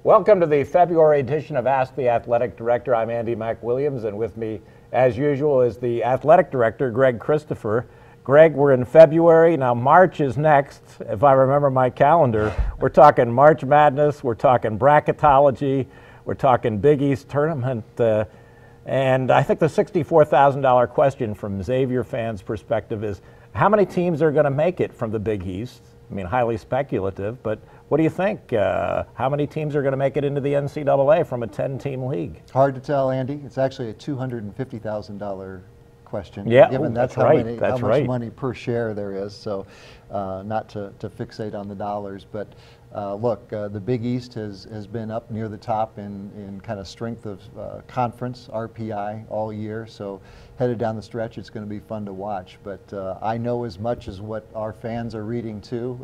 Welcome to the February edition of Ask the Athletic Director. I'm Andy MacWilliams, and with me, as usual, is the Athletic Director, Greg Christopher. Greg, we're in February. Now, March is next. If I remember my calendar, we're talking March Madness, we're talking bracketology, we're talking Big East tournament, and I think the $64,000 question from Xavier fans' perspective is, how many teams are going to make it from the Big East? I mean, highly speculative, but what do you think? How many teams are going to make it into the NCAA from a 10-team league? Hard to tell, Andy. It's actually a $250,000 question. Yeah, given that's how right. how much money per share there is. So, not to fixate on the dollars, but look, the Big East has been up near the top in kind of strength of conference RPI all year. So, headed down the stretch, it's going to be fun to watch. But I know as much as what our fans are reading too.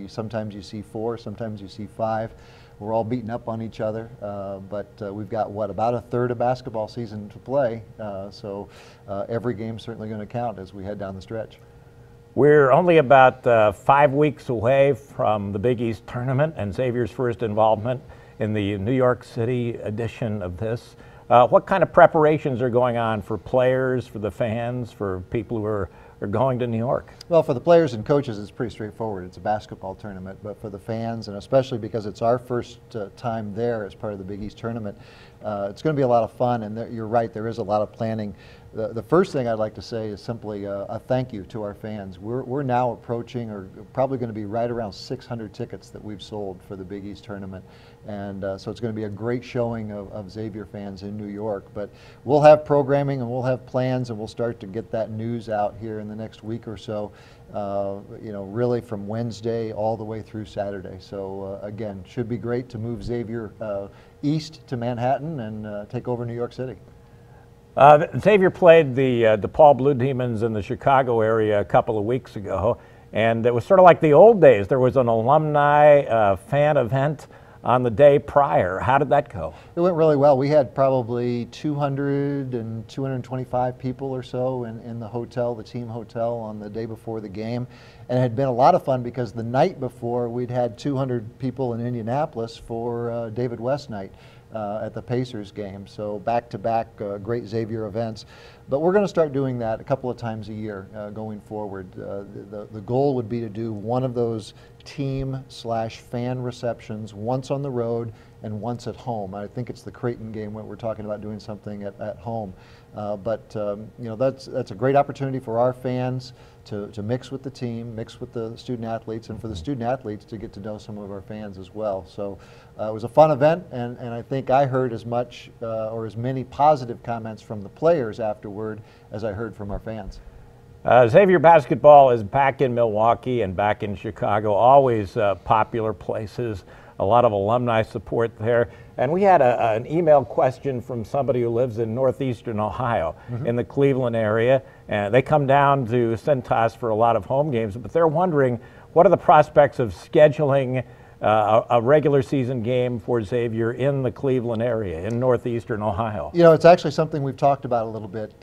Sometimes you see 4, sometimes you see 5. We're all beating up on each other, but we've got, about a third of basketball season to play, so every game's certainly going to count as we head down the stretch. We're only about 5 weeks away from the Big East tournament and Xavier's first involvement in the New York City edition of this. What kind of preparations are going on for players, for the fans, for people who are going to New York? Well, for the players and coaches, it's pretty straightforward. It's a basketball tournament, but for the fans, and especially because it's our first time there as part of the Big East tournament, it's going to be a lot of fun, and you're right, there is a lot of planning. The first thing I'd like to say is simply a thank you to our fans. We're now approaching, or probably going to be right around 600 tickets that we've sold for the Big East tournament. And so it's going to be a great showing of Xavier fans in New York. But we'll have programming and we'll have plans, and we'll start to get that news out here in the next week or so, really from Wednesday all the way through Saturday. So again, should be great to move Xavier east to Manhattan and take over New York City. Xavier played the DePaul Blue Demons in the Chicago area a couple of weeks ago, and it was sort of like the old days. There was an alumni fan event on the day prior. How did that go? It went really well. We had probably 200 and 225 people or so in the hotel, the team hotel, on the day before the game. And it had been a lot of fun because the night before we'd had 200 people in Indianapolis for David West night at the Pacers game. So back-to-back great Xavier events. But we're going to start doing that a couple of times a year going forward. The goal would be to do one of those team/fan receptions once on the road and once at home. I think it's the Creighton game when we're talking about doing something at home. But that's a great opportunity for our fans to mix with the team, mix with the student athletes, and for the student athletes to get to know some of our fans as well. So it was a fun event, and I think I heard as much or as many positive comments from the players afterward as I heard from our fans. Xavier basketball is back in Milwaukee and back in Chicago, always popular places, a lot of alumni support there. And we had an email question from somebody who lives in northeastern Ohio, in the Cleveland area. And they come down to Cintas for a lot of home games, but they're wondering, what are the prospects of scheduling a regular season game for Xavier in the Cleveland area, in northeastern Ohio? It's actually something we've talked about a little bit,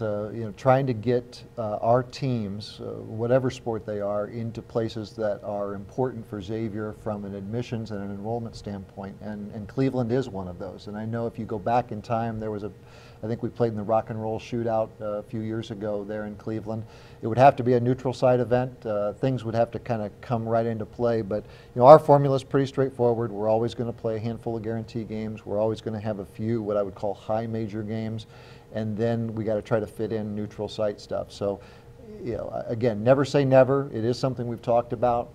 trying to get our teams, whatever sport they are, into places that are important for Xavier from an admissions and an enrollment standpoint, and Cleveland is one of those. And I know if you go back in time, there was I think we played in the Rock and Roll Shootout a few years ago there in Cleveland. It would have to be a neutral site event. Things would have to kind of come right into play, but our formula is pretty straightforward. We're always going to play a handful of guarantee games. We're always going to have a few what I would call high major games, and then we got to try to fit in neutral site stuff. So, again, never say never. It is something we've talked about.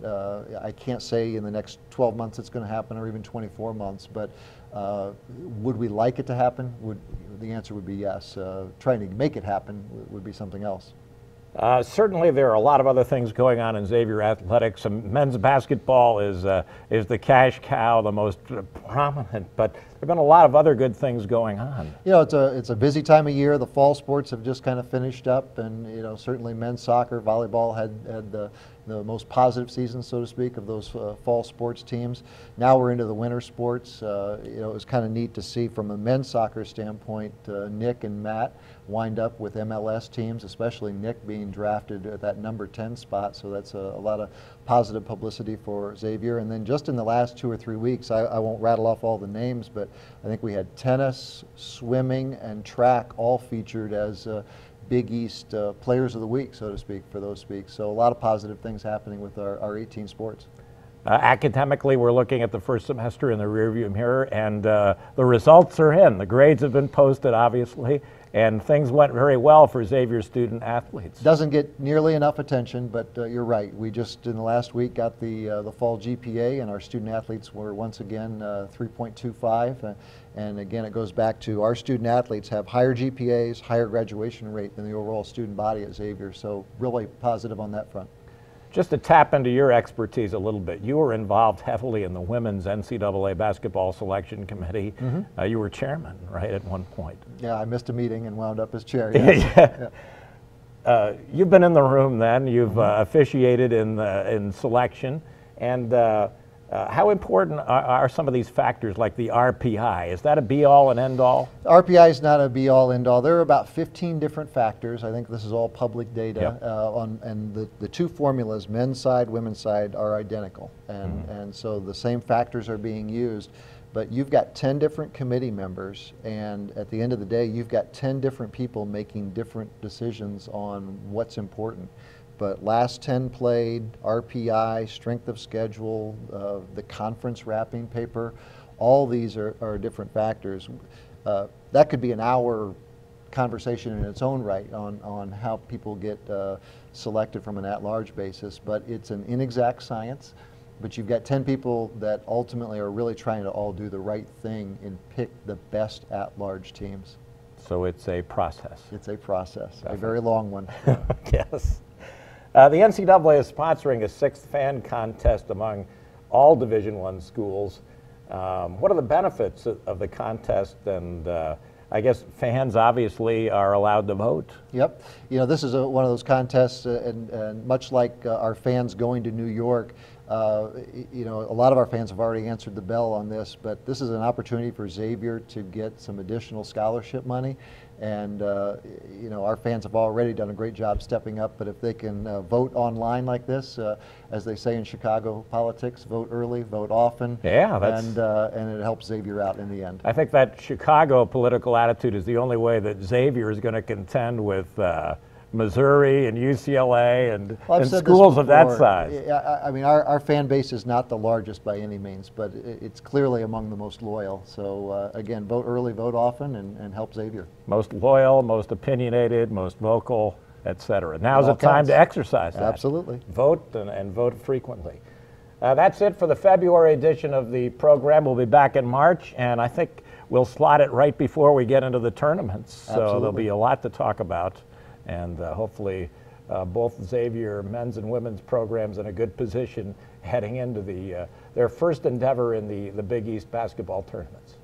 I can't say in the next 12 months it's going to happen, or even 24 months, but would we like it to happen? The answer would be yes. Trying to make it happen would be something else. Certainly there are a lot of other things going on in Xavier athletics. Men's basketball is the cash cow, the most prominent, but there have been a lot of other good things going on. It's a busy time of year. The fall sports have just kind of finished up, and certainly men's soccer, volleyball had the the most positive season, so to speak, of those fall sports teams. Now we're into the winter sports. It was kind of neat to see from a men's soccer standpoint, Nick and Matt wind up with MLS teams, especially Nick being drafted at that number 10 spot. So that's a lot of positive publicity for Xavier. And then just in the last 2 or 3 weeks, I won't rattle off all the names, but I think we had tennis, swimming, and track all featured as Big East Players of the Week, so to speak, for those speaks. So a lot of positive things happening with our 18 sports. Academically, we're looking at the first semester in the rearview mirror, and the results are in. The grades have been posted, obviously, and things went very well for Xavier student athletes. Doesn't get nearly enough attention, but you're right. We just in the last week got the fall GPA, and our student athletes were once again 3.25. And again, it goes back to our student athletes have higher GPAs, higher graduation rate than the overall student body at Xavier. So really positive on that front. Just to tap into your expertise a little bit, you were involved heavily in the women's NCAA basketball selection committee. Mm-hmm. You were chairman, right, at one point. Yeah, I missed a meeting and wound up as chair. Yes. Yeah. You've been in the room then. You've officiated in selection. And how important are some of these factors like the RPI? Is that a be-all and end-all? RPI is not a be-all, end-all. There are about 15 different factors. I think this is all public data. Yep. And the two formulas, men's side, women's side, are identical. And so the same factors are being used. But you've got 10 different committee members, and at the end of the day, you've got 10 different people making different decisions on what's important. But last 10 played, RPI, strength of schedule, the conference wrapping paper, all these are different factors. That could be an hour conversation in its own right on how people get selected from an at-large basis, but it's an inexact science. But you've got 10 people that ultimately are really trying to all do the right thing and pick the best at-large teams. So it's a process. It's a process, definitely. A very long one. Yes. The NCAA is sponsoring a 6th fan contest among all Division I schools. What are the benefits of the contest? And I guess fans obviously are allowed to vote. Yep. This is one of those contests, and much like our fans going to New York, a lot of our fans have already answered the bell on this, but this is an opportunity for Xavier to get some additional scholarship money. And our fans have already done a great job stepping up, but if they can vote online like this, as they say in Chicago politics, vote early, vote often. Yeah, and it helps Xavier out in the end. I think that Chicago political attitude is the only way that Xavier is going to contend with Missouri and UCLA and schools of that size. I mean, our fan base is not the largest by any means, but it's clearly among the most loyal. So again, vote early, vote often, and help Xavier. Most loyal, most opinionated, most vocal, etc. Now's the time to exercise that. Absolutely. Vote and vote frequently. That's it for the February edition of the program. We'll be back in March, and I think we'll slot it right before we get into the tournaments. So Absolutely. There'll be a lot to talk about. And hopefully both Xavier men's and women's programs in a good position heading into their first endeavor in the Big East basketball tournaments.